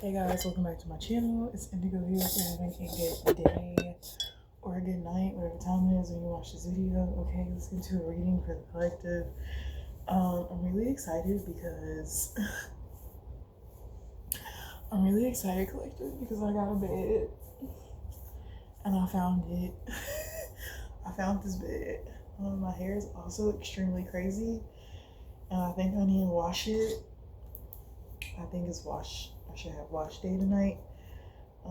Hey guys, welcome back to my channel. It's Indigo here. If you're having a good day or a good night, whatever time it is when you watch this video. Okay, let's get into a reading for the collective. I'm really excited because collective, because I got a bed and I found it. I found this bed. My hair is also extremely crazy, and I think I need to wash it. I think it's wash. I should have wash day tonight. I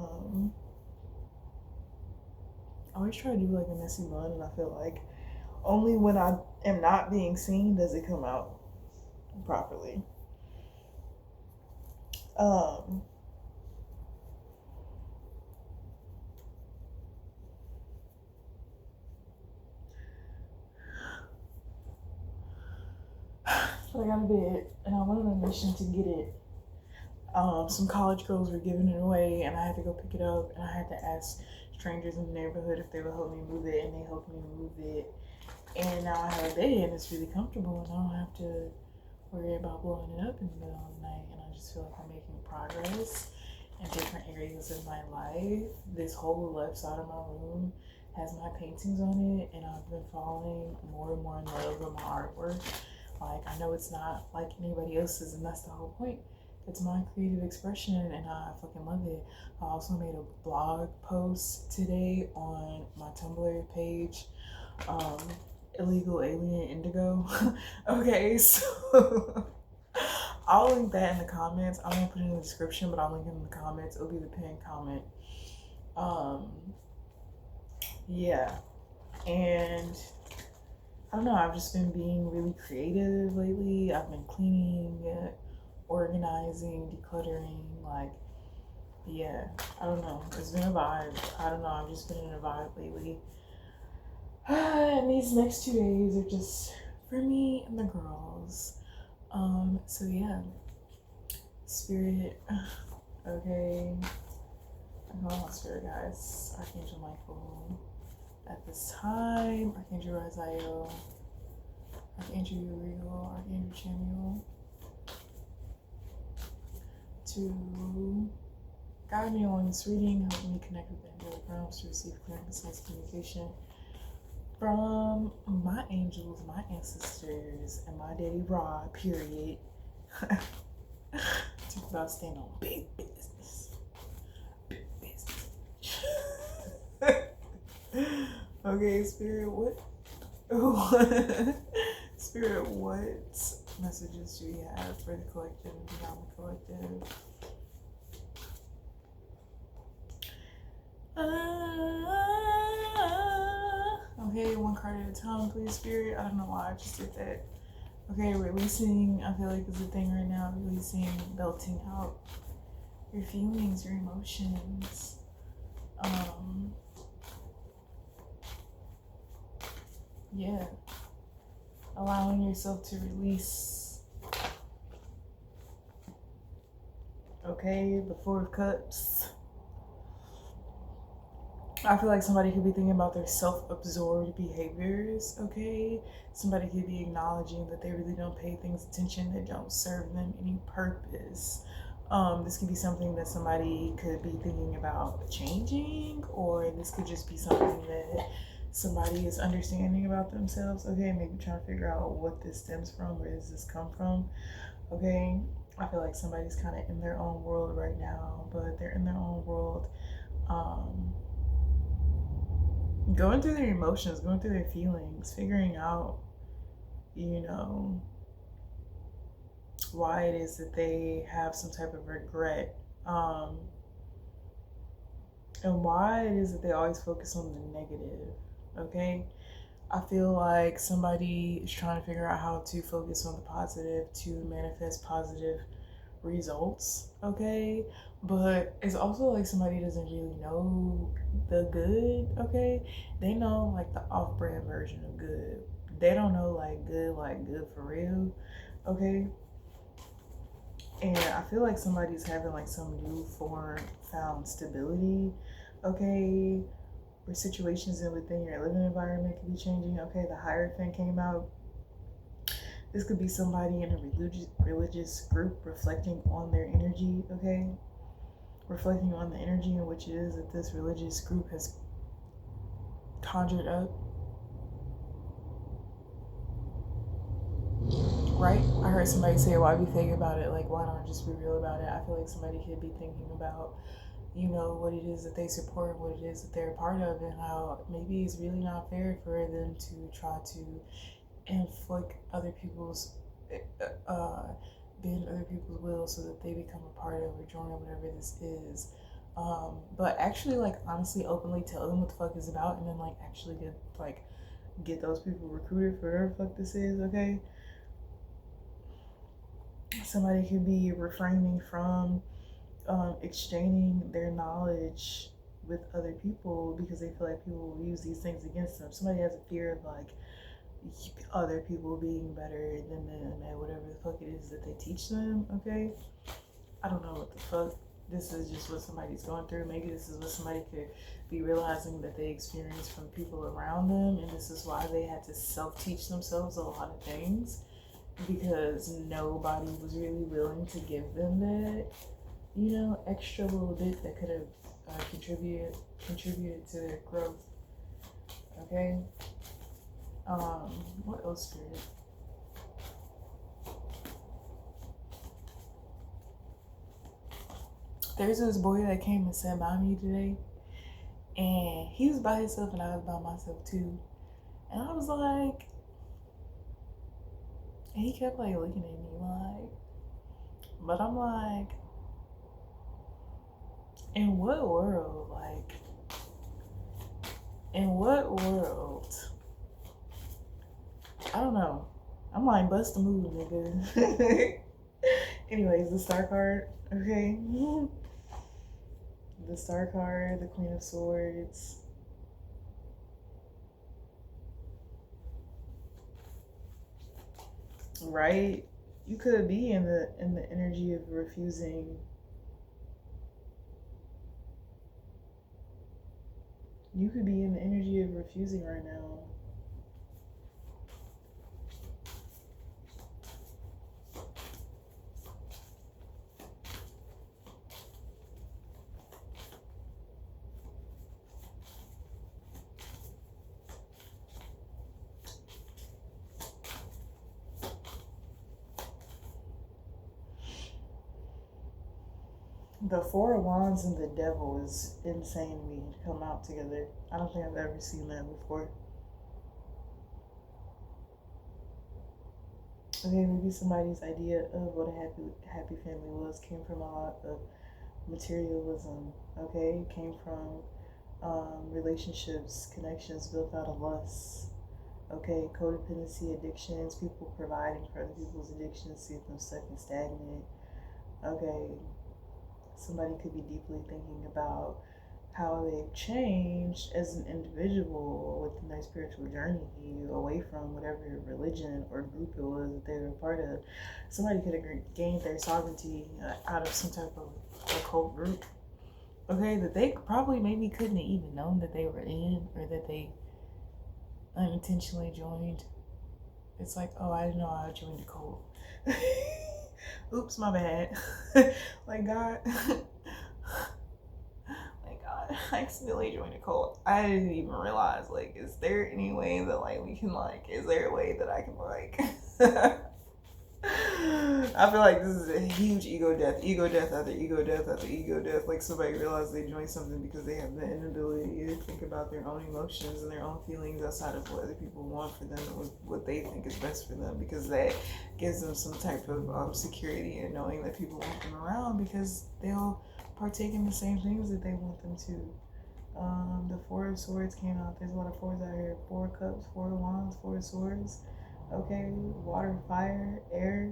always try to do like a messy bun, and I feel like only when I am not being seen does it come out properly. But I got a bed, and I went on a mission to get it. Some college girls were giving it away, and I had to go pick it up, and I had to ask strangers in the neighborhood if they would help me move it, and they helped me move it. And now I have a bed, and it's really comfortable, and I don't have to worry about blowing it up in the middle of the night. And I just feel like I'm making progress in different areas of my life. This whole left side of my room has my paintings on it, and I've been falling more and more in love with my artwork. Like, I know it's not like anybody else's, and that's the whole point. It's my creative expression, and I fucking love it. I also made a blog post today on my Tumblr page, Illegal Alien Indigo. Okay, so I'll link that in the comments. I won't put it in the description, but I'll link it in the comments. It'll be the pinned comment. Yeah, and I don't know, I've just been being really creative lately. I've been cleaning, organizing, decluttering, like, yeah, I don't know. It's been a vibe. I don't know, I've just been in a vibe lately. And these next 2 days are just for me and the girls. So yeah, Spirit, okay. I call my Spirit guys, Archangel Michael. At this time, Archangel Raziel, Archangel Uriel, Archangel Chamuel, to guide me along this reading, help me connect with the angelic realms to receive clear and concise communication from my angels, my ancestors, and my daddy Ra, period. Talk about staying on big business. Big business. Okay, Spirit, what? Spirit, what messages do we have for the collective and beyond the collective? Okay, one card at a time, please, Spirit. I don't know why I just did that. Okay, releasing, I feel like is a thing right now. Releasing, belting out your feelings, your emotions. Yeah. Allowing yourself to release. Okay, the Four of Cups. I feel like somebody could be thinking about their self-absorbed behaviors, okay? Somebody could be acknowledging that they really don't pay things attention, that don't serve them any purpose. This could be something that somebody could be thinking about changing, or this could just be something that somebody is understanding about themselves, okay? Maybe trying to figure out what this stems from, where does this come from, okay? I feel like somebody's kind of in their own world right now, but they're in their own world, going through their emotions, going through their feelings, figuring out, you know, why it is that they have some type of regret, and why it is that they always focus on the negative, okay? I feel like somebody is trying to figure out how to focus on the positive to manifest positive results, okay? But it's also like somebody doesn't really know the good, okay? They know like the off-brand version of good. They don't know like good for real, okay? And I feel like somebody's having like some new found stability, okay? Where situations within your living environment could be changing, okay? The Hierophant came out. This could be somebody in a religious group reflecting on their energy, okay? reflecting on the energy in which it is that this religious group has conjured up. Right? I heard somebody say, why be fake about it? Like, why don't just be real about it? I feel like somebody could be thinking about, you know, what it is that they support, what it is that they're a part of, and how maybe it's really not fair for them to try to inflict other people's, bend other people's will so that they become a part of or join or whatever this is. But actually, like, honestly, openly tell them what the fuck it's about, and then, like, actually get those people recruited for whatever the fuck this is, okay? Somebody could be refraining from exchanging their knowledge with other people because they feel like people will use these things against them. Somebody has a fear of like other people being better than them at whatever the fuck it is that they teach them, okay? I don't know what the fuck. This is just what somebody's going through. Maybe this is what somebody could be realizing that they experience from people around them, and this is why they had to self-teach themselves a lot of things because nobody was really willing to give them that, you know, extra little bit that could have contributed to their growth. Okay. What else, Spirit? There's this boy that came and sat by me today, and he was by himself, and I was by myself too. And I was like, and he kept like looking at me like, but I'm like, in what world? Like, in what world? I don't know. I'm like, bust the move, nigga. Anyways, the star card, okay? The star card, the Queen of Swords. Right? You could be in the energy of refusing. You could be in the energy of refusing right now. The Four of Wands and the Devil is insane to me to come out together. I don't think I've ever seen that before. Okay, maybe somebody's idea of what a happy family was came from a lot of materialism. Okay, it came from relationships, connections built out of lust. Okay, codependency, addictions, people providing for other people's addictions, keep them stuck and stagnant. Okay, somebody could be deeply thinking about how they've changed as an individual within their spiritual journey away from whatever religion or group it was that they were a part of. Somebody could have gained their sovereignty out of some type of occult group, okay, that they probably maybe couldn't have even known that they were in, or that they unintentionally joined. It's like, oh, I didn't know I joined a cult. Oops, my bad. Like, God. Like, God, I accidentally joined a cult. I didn't even realize, like, is there any way that, like, we can, like, is there a way that I can, like, I feel like this is a huge ego death after ego death after ego death. Like, somebody realized they joined something because they have the inability to think about their own emotions and their own feelings outside of what other people want for them and what they think is best for them, because that gives them some type of security in knowing that people want them around because they'll partake in the same things that they want them to. The Four of Swords came out. There's a lot of fours out here. Four of Cups, Four of Wands, Four of Swords. Okay, water, fire, air.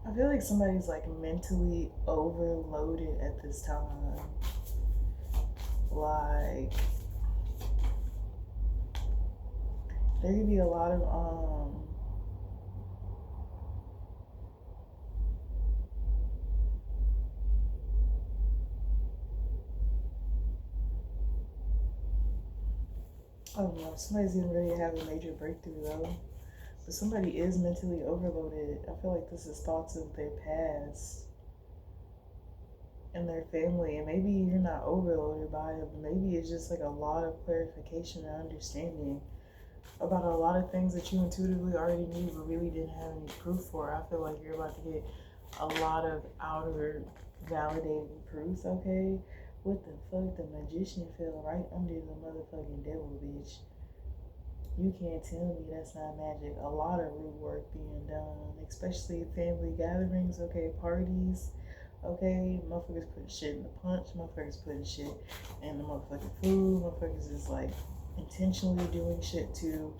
I feel like somebody's like mentally overloaded at this time. Like, there could be a lot of I don't know, somebody's getting ready to have a major breakthrough though. But somebody is mentally overloaded. I feel like this is thoughts of their past and their family. And maybe you're not overloaded by it, but maybe it's just like a lot of clarification and understanding about a lot of things that you intuitively already knew but really didn't have any proof for. I feel like you're about to get a lot of outer validated proofs, okay? What the fuck? The magician fell right under the motherfucking devil, bitch. You can't tell me that's not magic. A lot of root work being done, especially family gatherings, okay, parties, okay, motherfuckers putting shit in the punch, motherfuckers putting shit in the motherfucking food, motherfuckers is like intentionally doing shit to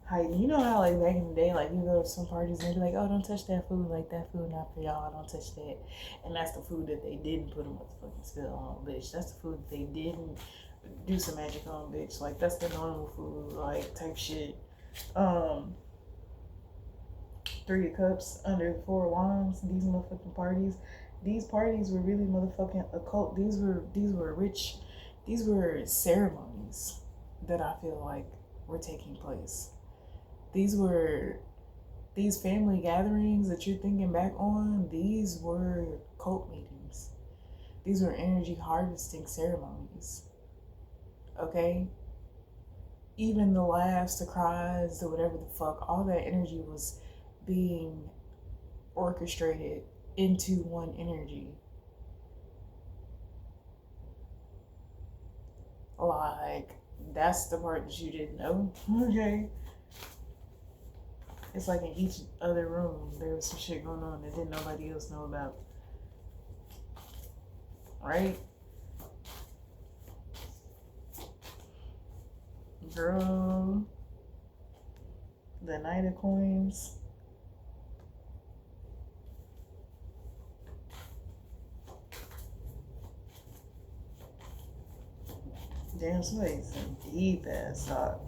heighten. You know how like back in the day, like you go to some parties and they be like, oh, don't touch that food, like that food not for y'all, don't touch that. And that's the food that they didn't put a motherfucking spell on, bitch. That's the food that they didn't do some magic on, bitch. Like that's the normal food, like type shit. 3 of Cups under 4 Wands. These motherfucking parties. These parties were really motherfucking occult. These were rich. These were ceremonies that I feel like were taking place. These family gatherings that you're thinking back on. These were cult meetings. These were energy harvesting ceremonies. Okay? Even the laughs, the cries, the whatever the fuck, all that energy was being orchestrated into one energy. Like, that's the part that you didn't know. Okay? It's like in each other room, there was some shit going on that didn't nobody else know about. Right? Girl. The Knight of Coins. Damn, somebody's in deep ass thought.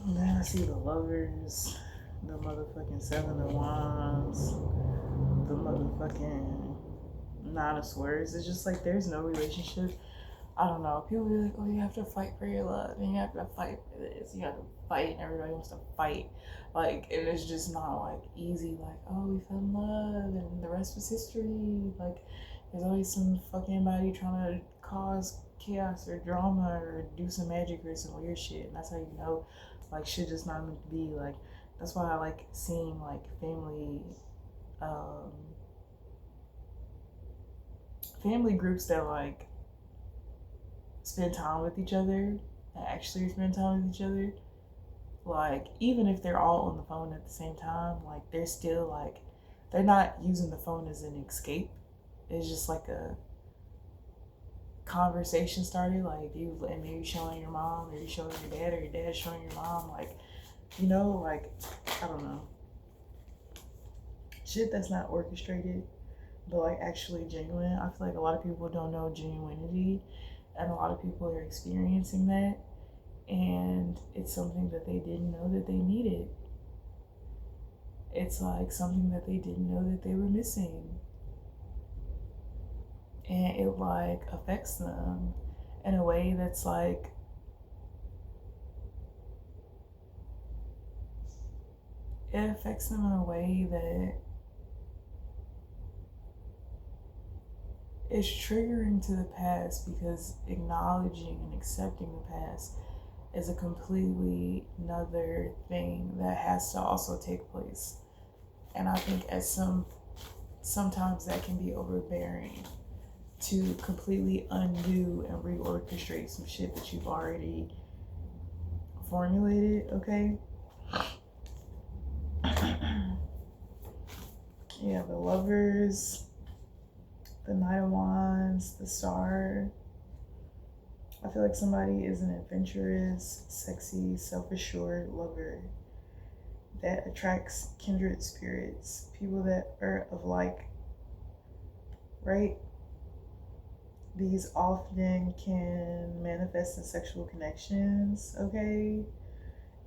Then I see the Lovers, the motherfucking 7 of Wands, the motherfucking 9 of Swords. It's just like there's no relationship. I don't know. People be like, oh, you have to fight for your love, and you have to fight for this. You have to fight, and everybody wants to fight. Like, and it's just not like easy. Like, oh, we fell in love, and the rest was history. Like, there's always some fucking body trying to cause chaos or drama or do some magic or some weird shit, and that's how you know, like, shit just not meant to be. Like, that's why I like seeing like family groups that like spend time with each other, that actually spend time with each other. Like, even if they're all on the phone at the same time, like, they're still like, they're not using the phone as an escape. It's just like a conversation started. Like, you and maybe showing your mom, or you showing your dad, or your dad showing your mom. Like, you know, like, I don't know. Shit that's not orchestrated, but like actually genuine. I feel like a lot of people don't know genuinity, and a lot of people are experiencing that, and it's something that they didn't know that they needed. It's like something that they didn't know that they were missing, and it like affects them in a way that's like, it affects them in a way that is triggering to the past, because acknowledging and accepting the past is a completely another thing that has to also take place. And I think sometimes that can be overbearing to completely undo and reorchestrate some shit that you've already formulated, okay? Yeah, the Lovers, the Knight of Wands, the Star. I feel like somebody is an adventurous, sexy, self-assured lover that attracts kindred spirits, people that are of like, right? These often can manifest in sexual connections, okay?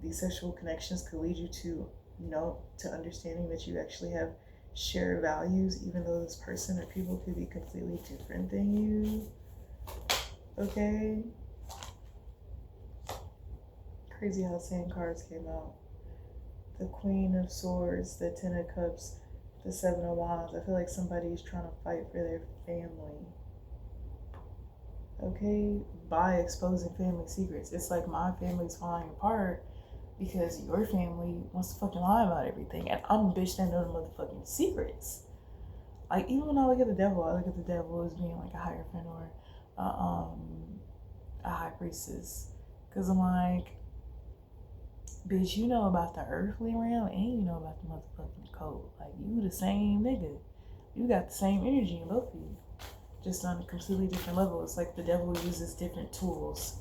These sexual connections could lead you to, to understanding that you actually have shared values, even though this person or people could be completely different than you, okay? Crazy how the same cards came out. The Queen of Swords, the Ten of Cups, the Seven of Wands. I feel like somebody's trying to fight for their family. Okay? By exposing family secrets. It's like my family's falling apart because your family wants to fucking lie about everything. And I'm a bitch that know the motherfucking secrets. Like, even when I look at the devil, I look at the devil as being like a Hierophant or a high priestess. Because I'm like, bitch, you know about the earthly realm and you know about the motherfucking code. Like, you the same nigga. You got the same energy in both of you. Just on a completely different level. It's like the devil uses different tools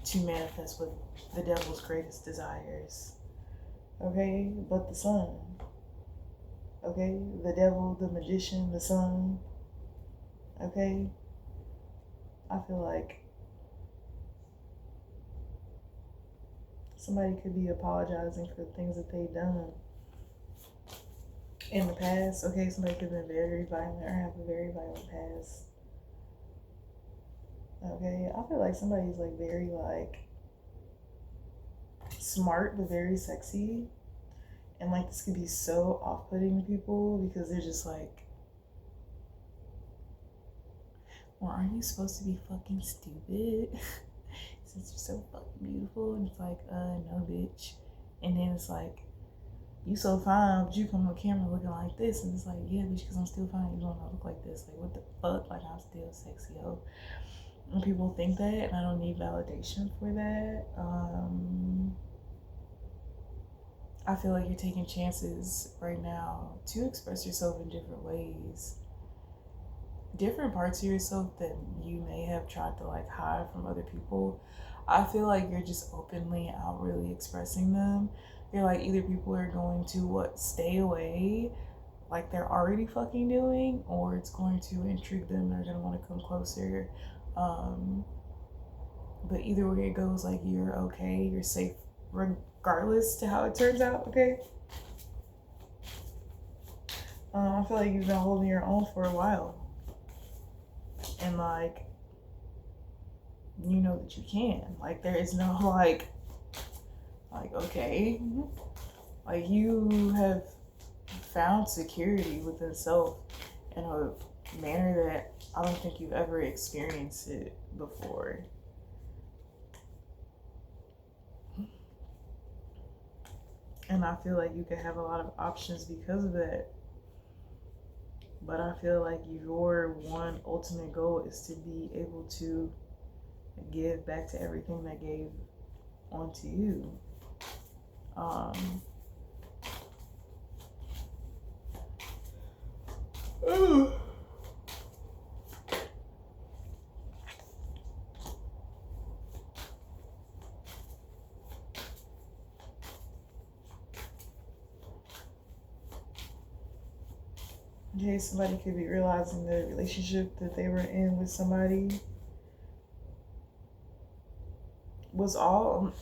to manifest what the devil's greatest desires. Okay? But the sun. Okay? The devil, the magician, the sun. Okay? I feel like somebody could be apologizing for things that they've done in the past. Okay, somebody could have been very violent or have a very violent past. Okay, I feel like somebody's like very like smart but very sexy. And like this could be so off-putting to people because they're just like, well, aren't you supposed to be fucking stupid? Since you're so fucking beautiful. And it's like, no, bitch. And then it's like, you so fine, but you come on camera looking like this. And it's like, yeah, bitch, because I'm still fine. You don't look like this. Like, what the fuck? Like, I'm still sexy, yo. And people think that, and I don't need validation for that. I feel like you're taking chances right now to express yourself in different ways. Different parts of yourself that you may have tried to like hide from other people. I feel like you're just openly out really expressing them. You're like, either people are going to stay away like they're already fucking doing, or it's going to intrigue them, they're gonna want to come closer. But either way it goes, like, you're okay, you're safe regardless to how it turns out. Okay. I feel like you've been holding your own for a while. And like, you know that you can. Like, there is no like okay, like you have found security within self in a manner that I don't think you've ever experienced it before. And I feel like you could have a lot of options because of that. But I feel like your one ultimate goal is to be able to give back to everything that gave onto you. Okay, somebody could be realizing the relationship that they were in with somebody was only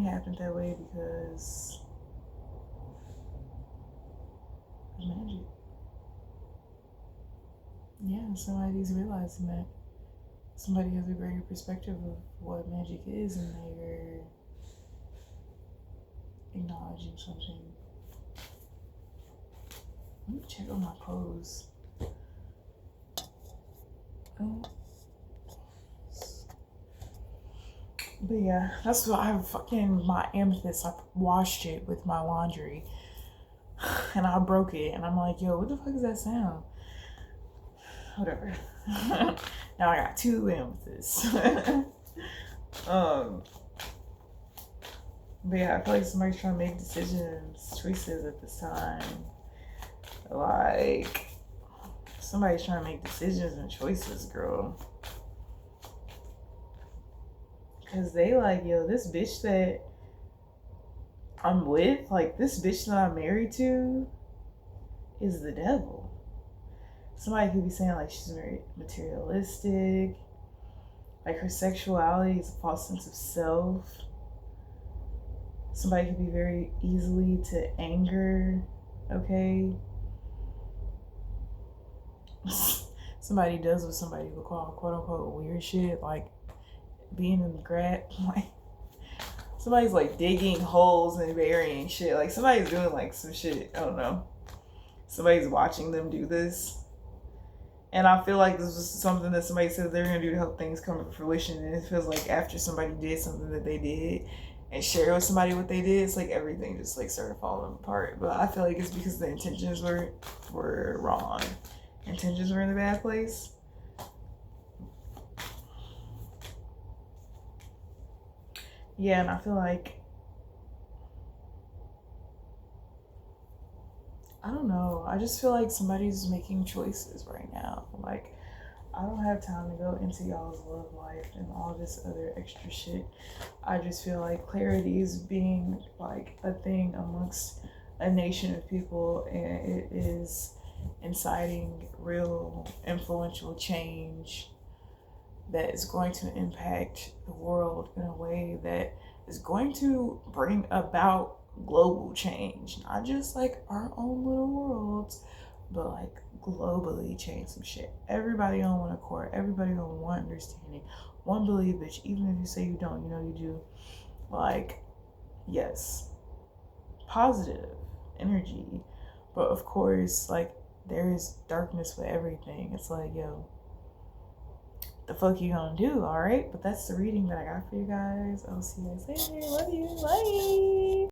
happened that way because of magic. Yeah, somebody's realizing that somebody has a greater perspective of what magic is, and they're acknowledging something. Let me check on my clothes. But yeah, that's what my amethyst, I washed it with my laundry and I broke it, and I'm like, yo, what the fuck is that sound? Whatever. Now I got 2 amethysts. But yeah, I feel like somebody's trying to make choices at this time. Like, somebody's trying to make decisions and choices, girl. Because they like, yo, this bitch that I'm with, like, this bitch that I'm married to is the devil. Somebody could be saying, like, she's very materialistic. Like, her sexuality is a false sense of self. Somebody could be very easily to anger, okay? somebody does what somebody would call quote unquote weird shit, like being in the grad, like somebody's like digging holes and burying shit. Like somebody's doing like some shit. I don't know. Somebody's watching them do this. And I feel like this was something that somebody said they're gonna do to help things come to fruition. And it feels like after somebody did something that they did and share with somebody what they did, it's like everything just like started falling apart. But I feel like it's because the intentions were wrong. Intentions were in the bad place. Yeah, and I feel like I don't know. I just feel like somebody's making choices right now. Like, I don't have time to go into y'all's love life and all this other extra shit. I just feel like clarity is being like a thing amongst a nation of people, and it is inciting real influential change that is going to impact the world in a way that is going to bring about global change, not just like our own little worlds, but like globally change some shit. Everybody on one accord, everybody on one understanding, one believage. Even if you say you don't, you know you do. Like, yes, positive energy, but of course, like there is darkness with everything. It's like, yo, the fuck you gonna do? All right, but that's the reading that I got for you guys. I'll see you guys later. Love you. Bye.